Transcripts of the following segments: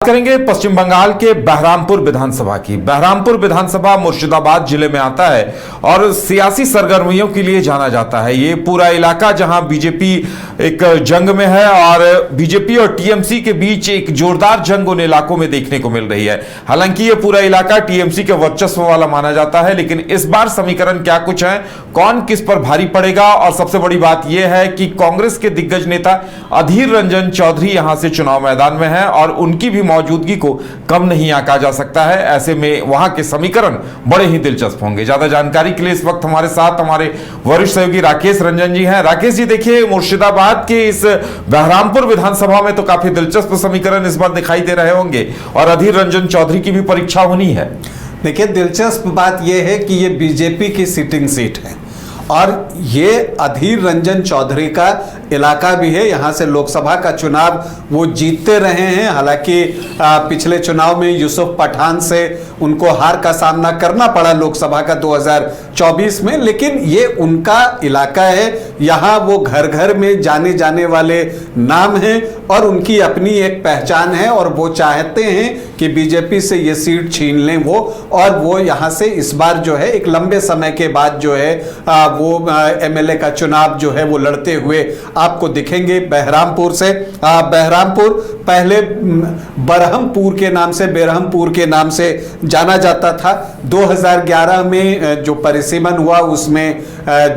करेंगे पश्चिम बंगाल के बहरामपुर विधानसभा की। बहरामपुर विधानसभा मुर्शिदाबाद जिले में आता है और सियासी सरगर्मियों के लिए जाना जाता है। ये पूरा इलाका जहां बीजेपी एक जंग में है और बीजेपी और टीएमसी के बीच एक जोरदार जंग उन इलाकों में देखने को मिल रही है। हालांकि ये पूरा इलाका टीएमसी के वर्चस्व वाला माना जाता है, लेकिन इस बार समीकरण क्या कुछ है, कौन किस पर भारी पड़ेगा, और सबसे बड़ी बात यह है कि कांग्रेस के दिग्गज नेता अधीर रंजन चौधरी यहां से चुनाव मैदान में है और उनकी भी मौजूदगी को कम नहीं आंका जा सकता है। ऐसे में वहां के समीकरण बड़े ही दिलचस्प होंगे। ज्यादा जानकारी के लिए इस वक्त हमारे साथ हमारे वरिष्ठ सहयोगी राकेश रंजन जी हैं। राकेश जी, देखिए मुर्शिदाबाद के इस बहरामपुर विधानसभा में तो काफी दिलचस्प समीकरण इस बार दिखाई दे रहे होंगे और अधीर रंजन चौधरी की भी परीक्षा होनी है। देखिए, दिलचस्प बात यह है कि ये बीजेपी की सिटिंग सीट है और ये अधीर रंजन चौधरी का इलाका भी है। यहाँ से लोकसभा का चुनाव वो जीतते रहे हैं। हालांकि पिछले चुनाव में यूसुफ पठान से उनको हार का सामना करना पड़ा लोकसभा का 2024 में, लेकिन ये उनका इलाका है। यहाँ वो घर घर में जाने जाने वाले नाम हैं और उनकी अपनी एक पहचान है और वो चाहते हैं कि बीजेपी से ये सीट छीन लें वो, और वो यहाँ से इस बार जो है एक लंबे समय के बाद जो है वो एमएलए का चुनाव जो है वो लड़ते हुए आपको दिखेंगे बहरामपुर से। बहरामपुर पहले बरहमपुर के नाम से जाना जाता था। 2011 में जो परिसीमन हुआ उसमें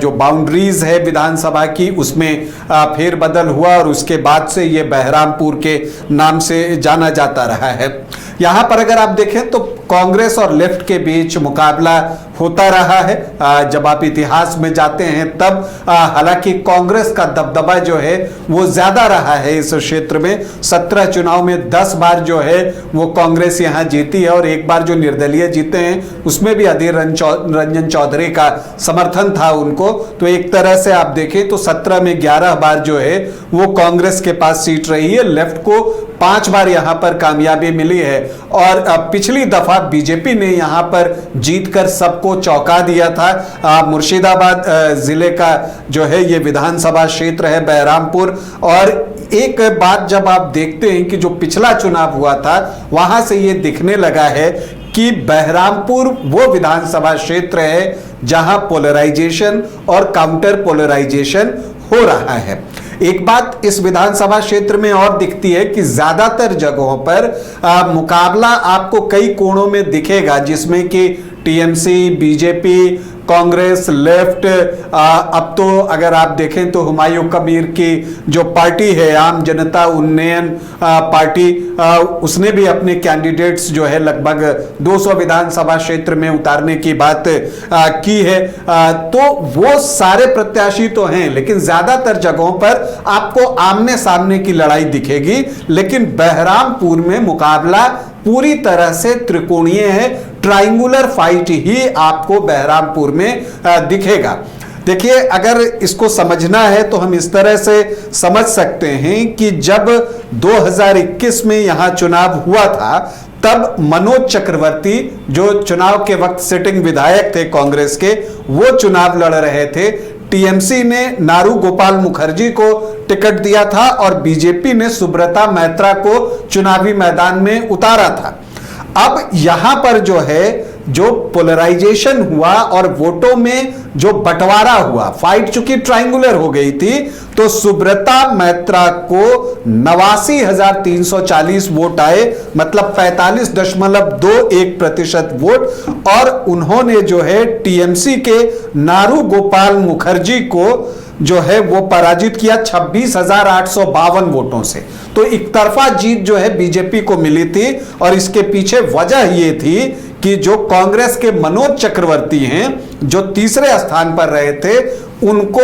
जो बाउंड्रीज है विधानसभा की उसमें फेरबदल हुआ और उसके बाद से ये बहरामपुर के नाम से जाना जाता रहा है। यहाँ पर अगर आप देखें तो कांग्रेस और लेफ्ट के बीच मुकाबला होता रहा है। जब आप इतिहास में जाते हैं तब हालांकि कांग्रेस का दबदबा जो है वो ज्यादा रहा है इस क्षेत्र में। 17 चुनाव में 10 बार जो है वो कांग्रेस यहाँ जीती है और एक बार जो निर्दलीय जीते हैं उसमें भी अधीर रंजन चौधरी का समर्थन था उनको। तो एक तरह से आप देखें तो 17 में 11 बार जो है वो कांग्रेस के पास सीट रही है। लेफ्ट को 5 बार यहाँ पर कामयाबी मिली है और पिछली दफा बीजेपी ने यहाँ पर जीतकर सबको चौंका दिया था। मुर्शिदाबाद जिले का जो है ये विधानसभा क्षेत्र है बहरामपुर। और एक बात जब आप देखते हैं कि जो पिछला चुनाव हुआ था वहां से ये दिखने लगा है कि बहरामपुर वो विधानसभा क्षेत्र है जहां पोलराइजेशन और काउंटर पोलराइजेशन हो रहा है। एक बात इस विधानसभा क्षेत्र में और दिखती है कि ज्यादातर जगहों पर मुकाबला आपको कई कोणों में दिखेगा, जिसमें कि टीएमसी, बीजेपी, कांग्रेस, लेफ्ट, अब तो अगर आप देखें तो हुमायूं कबीर की जो पार्टी है आम जनता उन्नयन पार्टी, उसने भी अपने कैंडिडेट्स जो है लगभग 200 विधानसभा क्षेत्र में उतारने की बात की है। तो वो सारे प्रत्याशी तो हैं, लेकिन ज्यादातर जगहों पर आपको आमने सामने की लड़ाई दिखेगी। लेकिन बहरामपुर में मुकाबला पूरी तरह से त्रिकोणीय है, ट्रायंगुलर फाइट ही आपको बहरामपुर में दिखेगा। देखिए, अगर इसको समझना है तो हम इस तरह से समझ सकते हैं कि जब 2021 में यहां चुनाव हुआ था तब मनोज चक्रवर्ती जो चुनाव के वक्त सिटिंग विधायक थे कांग्रेस के, वो चुनाव लड़ रहे थे। टीएमसी ने नारू गोपाल मुखर्जी को टिकट दिया था और बीजेपी ने सुब्रता मैत्रा को चुनावी मैदान में उतारा था। अब यहां पर जो है जो पोलराइजेशन हुआ और वोटों में जो बंटवारा हुआ, फाइट चूंकि ट्रायंगुलर हो गई थी, तो सुब्रता मैत्रा को 89,340 वोट आए, मतलब 45.21% वोट, और उन्होंने जो है टीएमसी के नारू गोपाल मुखर्जी को जो है वो पराजित किया 26,852 वोटों से। तो एक तरफा जीत जो है बीजेपी को मिली थी और इसके पीछे वजह ये थी कि जो कांग्रेस के मनोज चक्रवर्ती हैं जो तीसरे स्थान पर रहे थे, उनको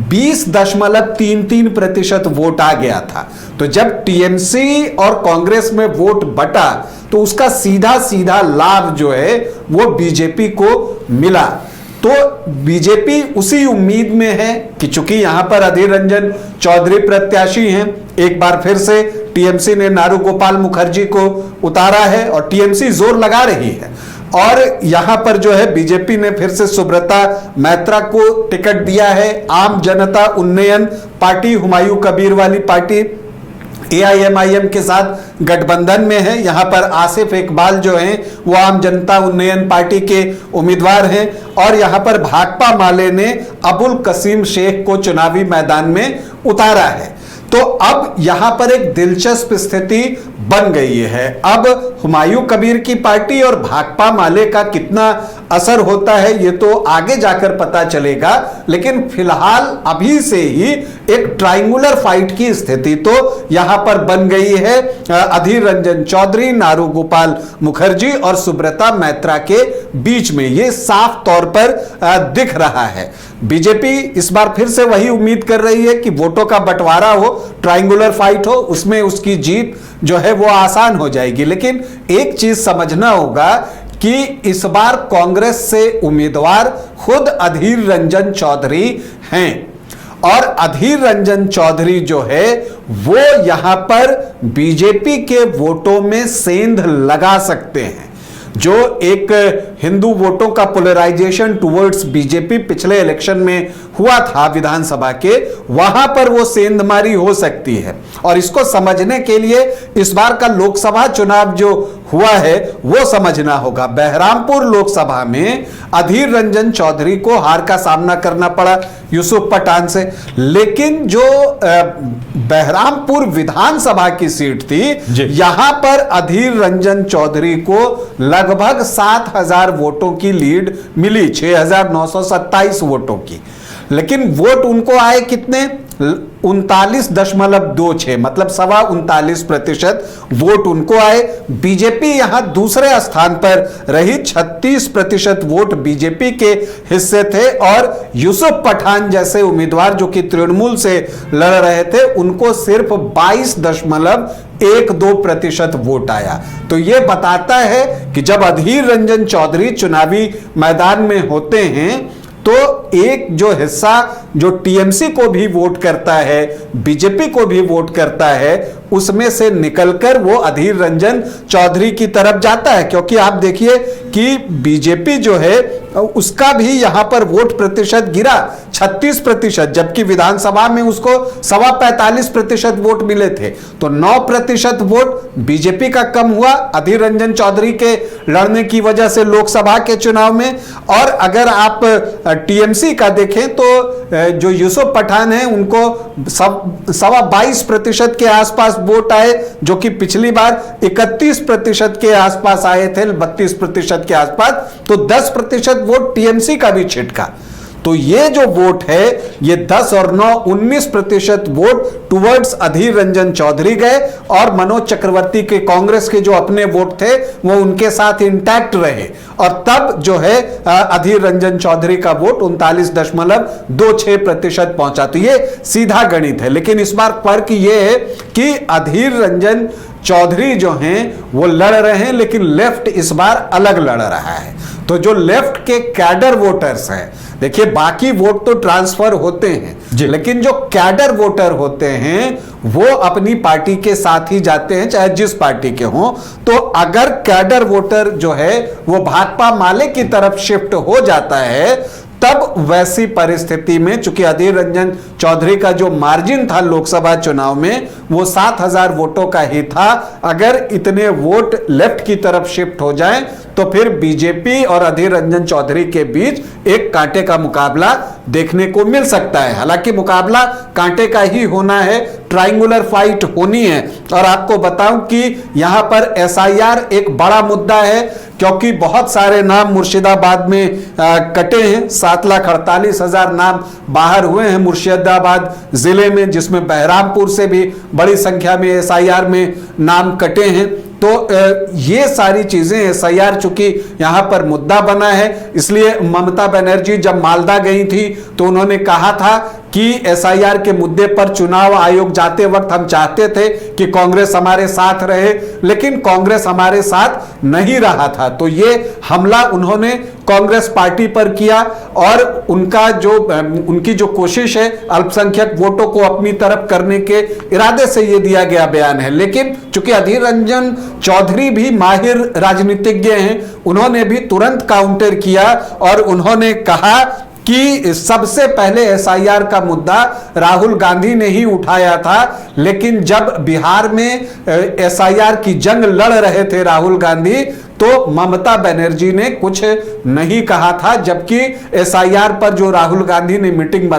20.33% वोट आ गया था। तो जब टीएमसी और कांग्रेस में वोट बटा तो उसका सीधा सीधा लाभ जो है वो बीजेपी को मिला। तो बीजेपी उसी उम्मीद में है कि चूंकि यहां पर अधीर रंजन चौधरी प्रत्याशी हैं, एक बार फिर से टीएमसी ने नारू गोपाल मुखर्जी को उतारा है और टीएमसी जोर लगा रही है, और यहां पर जो है बीजेपी ने फिर से सुब्रता मैत्रा को टिकट दिया है। आम जनता उन्नयन पार्टी, हुमायूं कबीर वाली पार्टी, AIMIM के साथ गठबंधन में है। यहां पर आसिफ इकबाल जो हैं वो आम जनता उन्नयन पार्टी के उम्मीदवार हैं और यहां पर भाकपा माले ने अबुल कसीम शेख को चुनावी मैदान में उतारा है। तो अब यहां पर एक दिलचस्प स्थिति बन गई है। अब हुमायूं कबीर की पार्टी और भाकपा माले का कितना असर होता है ये तो आगे जाकर पता चलेगा, लेकिन फिलहाल अभी से ही एक ट्रायंगुलर फाइट की स्थिति तो यहां पर बन गई है। अधीर रंजन चौधरी, नारू गोपाल मुखर्जी और सुब्रता मैत्रा के बीच में ये साफ तौर पर दिख रहा है। बीजेपी इस बार फिर से वही उम्मीद कर रही है कि वोटों का बंटवारा हो, ट्रायंगुलर फाइट हो, उसमें उसकी जीत जो है वो आसान हो जाएगी। लेकिन एक चीज समझना होगा कि इस बार कांग्रेस से उम्मीदवार खुद अधीर रंजन चौधरी हैं और अधीर रंजन चौधरी जो है वो यहां पर बीजेपी के वोटों में सेंध लगा सकते हैं। जो एक हिंदू वोटों का पोलराइजेशन टुवर्ड्स बीजेपी पिछले इलेक्शन में हुआ था विधानसभा के, वहां पर वो सेंधमारी हो सकती है। और इसको समझने के लिए इस बार का लोकसभा चुनाव जो हुआ है वो समझना होगा। बहरामपुर लोकसभा में अधीर रंजन चौधरी को हार का सामना करना पड़ा यूसुफ पठान से, लेकिन जो बहरामपुर विधानसभा की सीट थी यहां पर अधीर रंजन चौधरी को लगभग 7,000 वोटों की लीड मिली, 6,927 वोटों की। लेकिन वोट उनको आए कितने? 39.26, मतलब 39.25% वोट उनको आए। बीजेपी यहां दूसरे स्थान पर रही, 36% वोट बीजेपी के हिस्से थे और यूसुफ पठान जैसे उम्मीदवार जो कि तृणमूल से लड़ रहे थे उनको सिर्फ 22.12% वोट आया। तो यह बताता है कि जब अधीर रंजन चौधरी चुनावी मैदान में होते हैं तो एक जो हिस्सा जो टीएमसी को भी वोट करता है, बीजेपी को भी वोट करता है, उसमें से निकलकर वो अधीर रंजन चौधरी की तरफ जाता है। क्योंकि आप देखिए कि बीजेपी जो है उसका भी यहां पर वोट प्रतिशत गिरा 36%, जबकि विधानसभा में उसको 45% वोट मिले थे। तो 9% वोट बीजेपी का कम हुआ अधीर रंजन चौधरी के लड़ने की वजह से लोकसभा के चुनाव में। और अगर आप टीएमसी का देखें तो जो यूसुफ पठान है उनको 22.25% के आसपास वोट आए, जो कि पिछली बार 31% के आसपास आए थे, 32% के आसपास। तो 10% वोट टीएमसी का भी छिटका। तो ये जो वोट है ये 10 और 9 19% वोट टुवर्ड्स अधीर रंजन चौधरी गए और मनोज चक्रवर्ती के कांग्रेस के जो अपने वोट थे वो उनके साथ इंटैक्ट रहे और तब जो है अधीर रंजन चौधरी का वोट 39.26% पहुंचा। तो ये सीधा गणित है। लेकिन इस बार फर्क ये है कि अधीर रंजन चौधरी जो हैं वो लड़ रहे हैं, लेकिन लेफ्ट इस बार अलग लड़ रहा है। तो जो लेफ्ट के कैडर वोटर्स हैं, देखिए बाकी वोट तो ट्रांसफर होते हैं, लेकिन जो कैडर वोटर होते हैं वो अपनी पार्टी के साथ ही जाते हैं, चाहे जिस पार्टी के हों। तो अगर कैडर वोटर जो है वो भाकपा माले की तरफ शिफ्ट हो जाता है, तब वैसी परिस्थिति में चूंकि अधीर रंजन चौधरी का जो मार्जिन था लोकसभा चुनाव में वो 7,000 वोटों का ही था, अगर इतने वोट लेफ्ट की तरफ शिफ्ट हो जाएं तो फिर बीजेपी और अधीर रंजन चौधरी के बीच एक कांटे का मुकाबला देखने को मिल सकता है। हालांकि मुकाबला कांटे का ही होना है, ट्रायंगुलर फाइट होनी है। और आपको बताऊं कि यहां पर एसआईआर एक बड़ा मुद्दा है, क्योंकि बहुत सारे नाम मुर्शिदाबाद में कटे हैं। 7,48,000 नाम बाहर हुए हैं मुर्शिदाबाद जिले में, जिसमें बहरामपुर से भी बड़ी संख्या में एसआईआर में नाम कटे हैं। तो ये सारी चीजें एसआईआर चूंकि यहां पर मुद्दा बना है, इसलिए ममता बनर्जी जब मालदा गई थी तो उन्होंने कहा था कि एसआईआर के मुद्दे पर चुनाव आयोग जाते वक्त हम चाहते थे कि कांग्रेस हमारे साथ रहे, लेकिन कांग्रेस हमारे साथ नहीं रहा था। तो ये हमला उन्होंने कांग्रेस पार्टी पर किया और उनकी जो कोशिश है अल्पसंख्यक वोटों को अपनी तरफ करने के इरादे से ये दिया गया बयान है। लेकिन चूंकि अधीर रंजन चौधरी भी माहिर राजनीतिज्ञ हैं, उन्होंने भी तुरंत काउंटर किया और उन्होंने कहा कि सबसे पहले एसआईआर का मुद्दा राहुल गांधी ने ही उठाया था, लेकिन जब बिहार में एसआईआर की जंग लड़ रहे थे राहुल गांधी, तो ममता बनर्जी ने कुछ नहीं कहा था, जबकि एसआईआर पर जो राहुल गांधी ने मीटिंग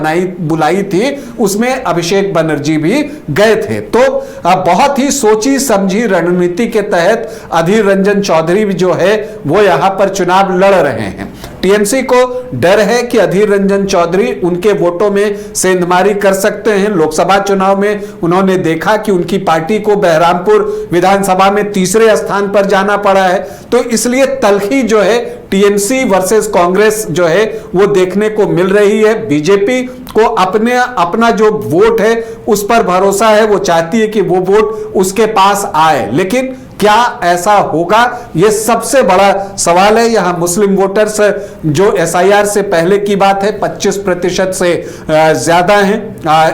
बुलाई थी उसमें अभिषेक बनर्जी भी गए थे। तो बहुत ही सोची समझी रणनीति के तहत अधीर रंजन चौधरी जो है वो यहां पर चुनाव लड़ रहे हैं। टीएमसी को डर है कि अधीर रंजन चौधरी उनके वोटों में सेंधमारी कर सकते हैं। लोकसभा चुनाव में उन्होंने देखा कि उनकी पार्टी को बहरामपुर विधानसभा में तीसरे स्थान पर जाना पड़ा है, तो इसलिए तलखी जो है टीएमसी वर्सेस कांग्रेस जो है वो देखने को मिल रही है। बीजेपी को अपना जो वोट है उस पर भरोसा है, वो चाहती है कि वो वोट उसके पास आए, लेकिन क्या ऐसा होगा, यह सबसे बड़ा सवाल है। यहां मुस्लिम वोटर्स जो एसआईआर से पहले की बात है 25% से ज्यादा हैं।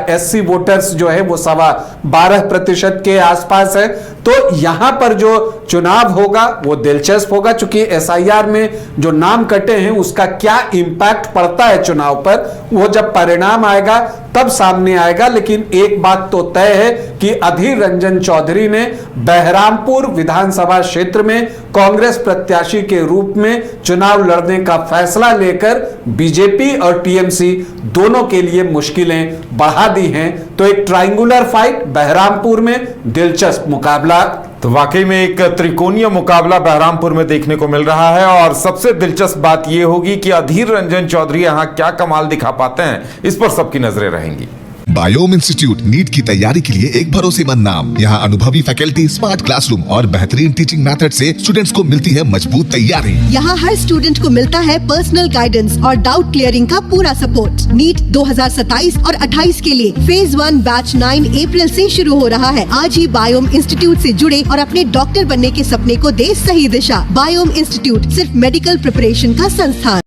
एससी वोटर्स जो है वो 12.25% के आसपास है। तो यहां पर जो चुनाव होगा वो दिलचस्प होगा, चूंकि एसआईआर में जो नाम कटे हैं उसका क्या इंपैक्ट पड़ता है चुनाव पर, वो जब परिणाम आएगा तब सामने आएगा। लेकिन एक बात तो तय है कि अधीर रंजन चौधरी ने बहरामपुर विधानसभा क्षेत्र में कांग्रेस प्रत्याशी के रूप में चुनाव लड़ने का फैसला लेकर बीजेपी और टीएमसी दोनों के लिए मुश्किलें बढ़ा दी हैं। तो एक ट्रायंगुलर फाइट बहरामपुर में, दिलचस्प मुकाबला। तो वाकई में एक त्रिकोणीय मुकाबला बहरामपुर में देखने को मिल रहा है, और सबसे दिलचस्प बात यह होगी कि अधीर रंजन चौधरी यहां क्या कमाल दिखा पाते हैं, इस पर सबकी नजरें रहेंगी। बायोम इंस्टीट्यूट नीट की तैयारी के लिए एक भरोसेमंद नाम। यहाँ अनुभवी फैकल्टी, स्मार्ट क्लासरूम और बेहतरीन टीचिंग मेथड से स्टूडेंट्स को मिलती है मजबूत तैयारी। यहाँ हर स्टूडेंट को मिलता है पर्सनल गाइडेंस और डाउट क्लियरिंग का पूरा सपोर्ट। नीट 2027 और 28 के लिए फेज 1 बैच 9 अप्रैल से शुरू हो रहा है। आज ही बायोम इंस्टीट्यूट से जुड़े और अपने डॉक्टर बनने के सपने को दे सही दिशा। बायोम इंस्टीट्यूट सिर्फ मेडिकल प्रिपरेशन का संस्थान।